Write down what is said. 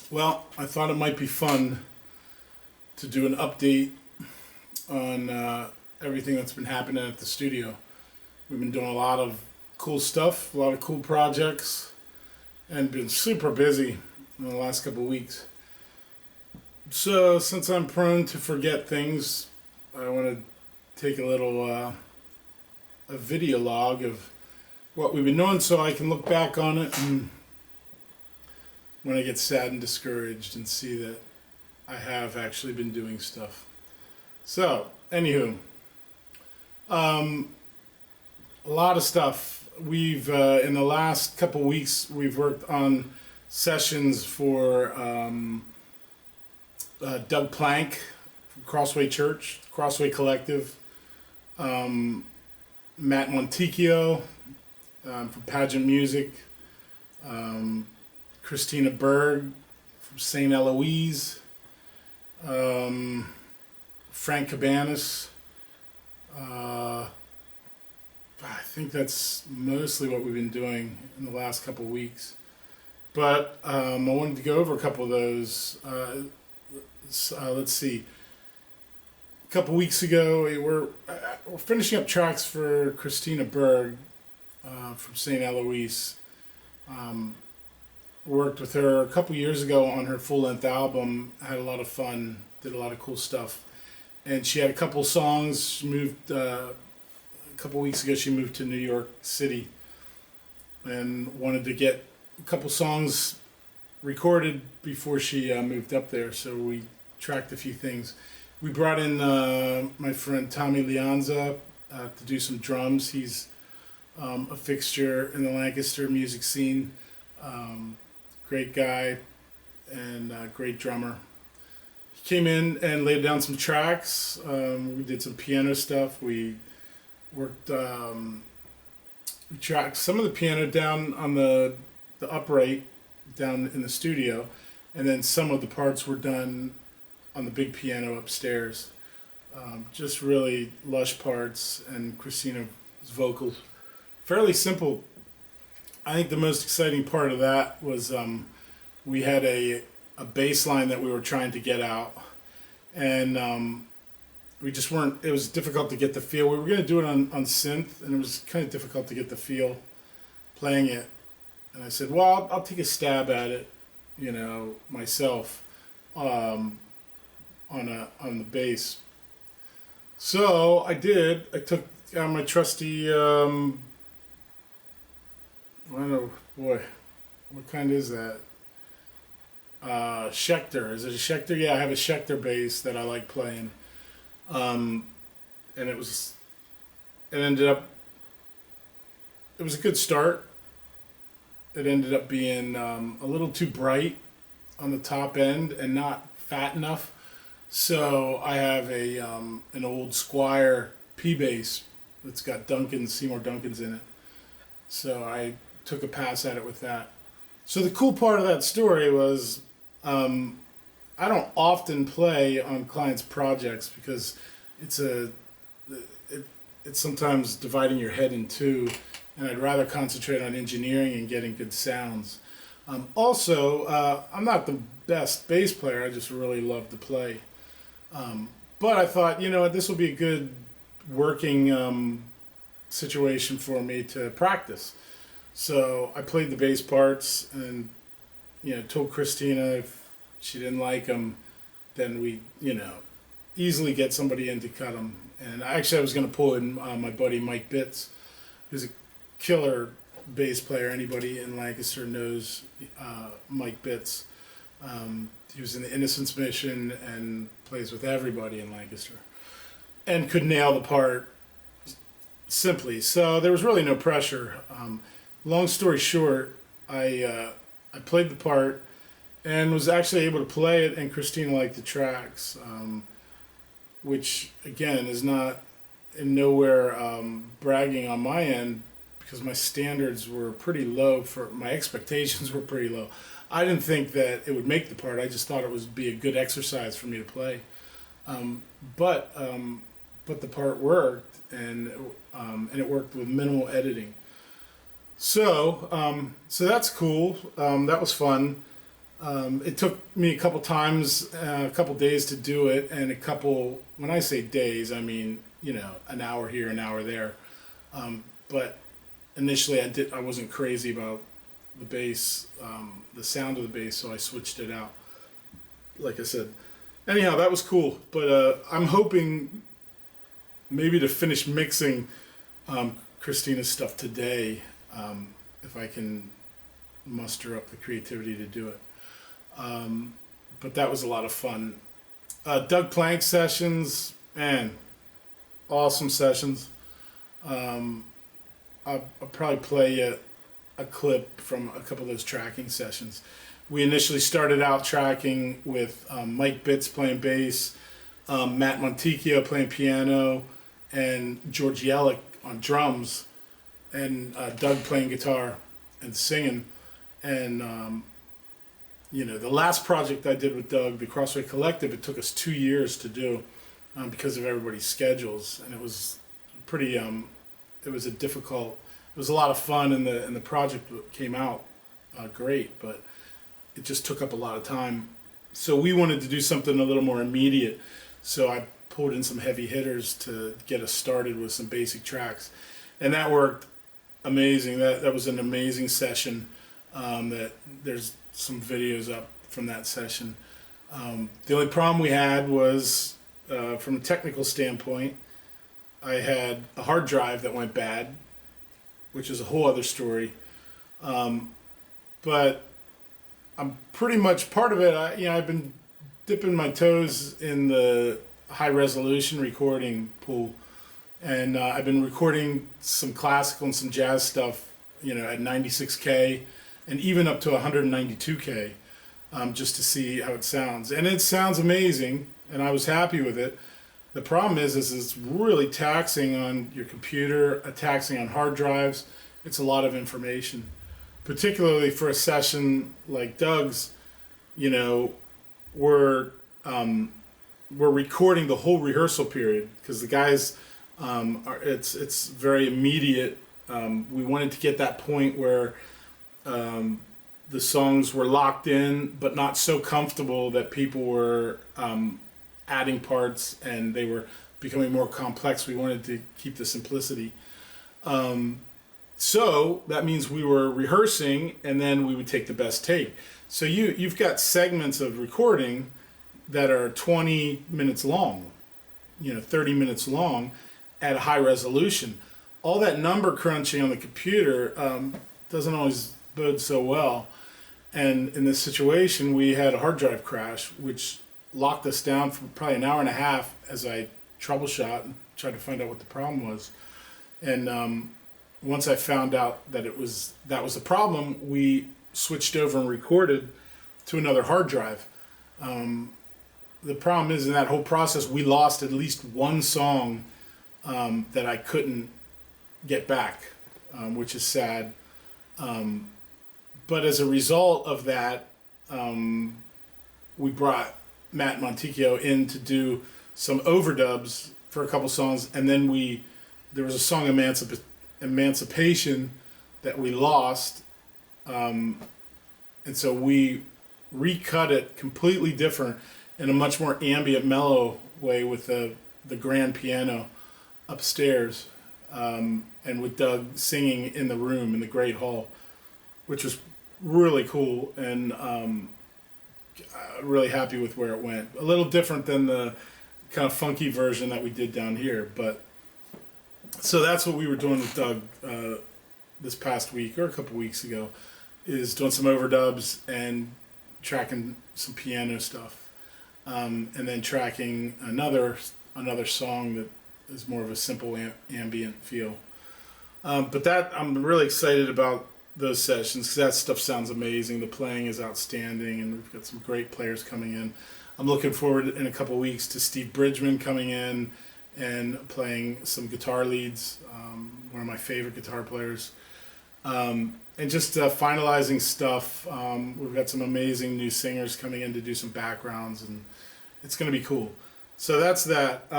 Well, I thought it might be fun to do an update on everything that's been happening at the studio. We've been doing a lot of cool stuff, a lot of cool projects, and been super busy in the last couple of weeks. So, since I'm prone to forget things, I want to take a little a video log of what we've been doing so I can look back on it and when I get sad and discouraged and see that I have actually been doing stuff. So, anywho, a lot of stuff. We've in the last couple weeks we've worked on sessions for Doug Plank from Crossway Church, Crossway Collective, Matt Monticchio from Pageant Music, Christina Berg from St. Eloise, Frank Cabanas. I think that's mostly what we've been doing in the last couple of weeks. But I wanted to go over a couple of those. Let's see. A couple weeks ago, we're finishing up tracks for Christina Berg from St. Eloise. Worked with her a couple years ago on her full-length album. Had a lot of fun. Did a lot of cool stuff. And she had a couple songs. She moved a couple weeks ago. She moved to New York City and wanted to get a couple songs recorded before she moved up there. So we tracked a few things. We brought in my friend Tommy Leonza to do some drums. He's a fixture in the Lancaster music scene. Great guy and great drummer. He came in and laid down some tracks. We did some piano stuff. We worked, we tracked some of the piano down on the upright down in the studio, and then some of the parts were done on the big piano upstairs. Just really lush parts, and Christina's vocals. Fairly simple. I think the most exciting part of that was we had a bass line that we were trying to get out, and we just weren't, it was difficult to get the feel. We were going to do it on synth, and it was kind of difficult to get the feel playing it. And I said, well, I'll take a stab at it, myself on the bass. So I did. I took my trusty I don't know, boy, what kind is that? Schecter. Is it a Schecter? Yeah, I have a Schecter bass that I like playing. And it ended up, it was a good start. It ended up being a little too bright on the top end and not fat enough. So I have an old Squier P bass that's got Seymour Duncans in it. So I took a pass at it with that. So the cool part of that story was I don't often play on clients' projects because it's sometimes dividing your head in two, and I'd rather concentrate on engineering and getting good sounds. Also, I'm not the best bass player. I just really love to play. But I thought, this will be a good working situation for me to practice. So I played the bass parts and, told Christina if she didn't like them, then we, easily get somebody in to cut them. And actually I was going to pull in my buddy Mike Bitts, who's a killer bass player. Anybody in Lancaster knows Mike Bitts. He was in the Innocence Mission and plays with everybody in Lancaster. And could nail the part simply. So there was really no pressure. Long story short, I played the part and was actually able to play it, and Christina liked the tracks, which again is not in nowhere bragging on my end, because my standards were pretty low, my expectations were pretty low. I didn't think that it would make the part. I just thought it would be a good exercise for me to play. But the part worked, and it worked with minimal editing. So that's cool. That was fun. It took me a couple times, a couple days to do it, and when I say days, I mean, an hour here, an hour there. But initially I wasn't crazy about the bass, the sound of the bass, so I switched it out, like I said. Anyhow, that was cool, but I'm hoping maybe to finish mixing Christina's stuff today, if I can muster up the creativity to do it. But that was a lot of fun. Doug Plank sessions, man, awesome sessions. I'll probably play a clip from a couple of those tracking sessions. We initially started out tracking with Mike Bitts playing bass, Matt Monticchio playing piano, and George Yellick on drums, and Doug playing guitar and singing. And the last project I did with Doug, the Crossway Collective, it took us 2 years to do because of everybody's schedules, and it was pretty. It was it was a lot of fun, and the project came out great, but it just took up a lot of time. So we wanted to do something a little more immediate. So I pulled in some heavy hitters to get us started with some basic tracks, and that worked amazing. That was an amazing session. That there's some videos up from that session. The only problem we had was, from a technical standpoint, I had a hard drive that went bad, which is a whole other story. But I'm pretty much part of it. I've been dipping my toes in the high resolution recording pool, and I've been recording some classical and some jazz stuff, at 96K and even up to 192K, just to see how it sounds. And it sounds amazing, and I was happy with it. The problem is it's really taxing on your computer, taxing on hard drives. It's a lot of information, particularly for a session like Doug's. We're recording the whole rehearsal period because the guys, it's very immediate. We wanted to get that point where the songs were locked in, but not so comfortable that people were adding parts and they were becoming more complex. We wanted to keep the simplicity. So that means we were rehearsing, and then we would take the best take. So you've got segments of recording that are 20 minutes long, 30 minutes long at a high resolution. All that number crunching on the computer doesn't always bode so well. And in this situation, we had a hard drive crash, which locked us down for probably an hour and a half as I troubleshot and tried to find out what the problem was. And once I found out that that was the problem, we switched over and recorded to another hard drive. The problem is, in that whole process, we lost at least one song that I couldn't get back, which is sad. But as a result of that, we brought Matt Monticchio in to do some overdubs for a couple songs, and then there was a song, Emancipation, that we lost, and so we recut it completely different in a much more ambient, mellow way with the grand piano upstairs, and with Doug singing in the room in the Great Hall, which was really cool, and really happy with where it went. A little different than the kind of funky version that we did down here, but so that's what we were doing with Doug this past week or a couple weeks ago, is doing some overdubs and tracking some piano stuff, and then tracking another song that is more of a simple ambient feel. But that, I'm really excited about those sessions because that stuff sounds amazing. The playing is outstanding, and we've got some great players coming in. I'm looking forward in a couple weeks to Steve Bridgman coming in and playing some guitar leads, one of my favorite guitar players, and just finalizing stuff. We've got some amazing new singers coming in to do some backgrounds, and it's going to be cool. So that's that.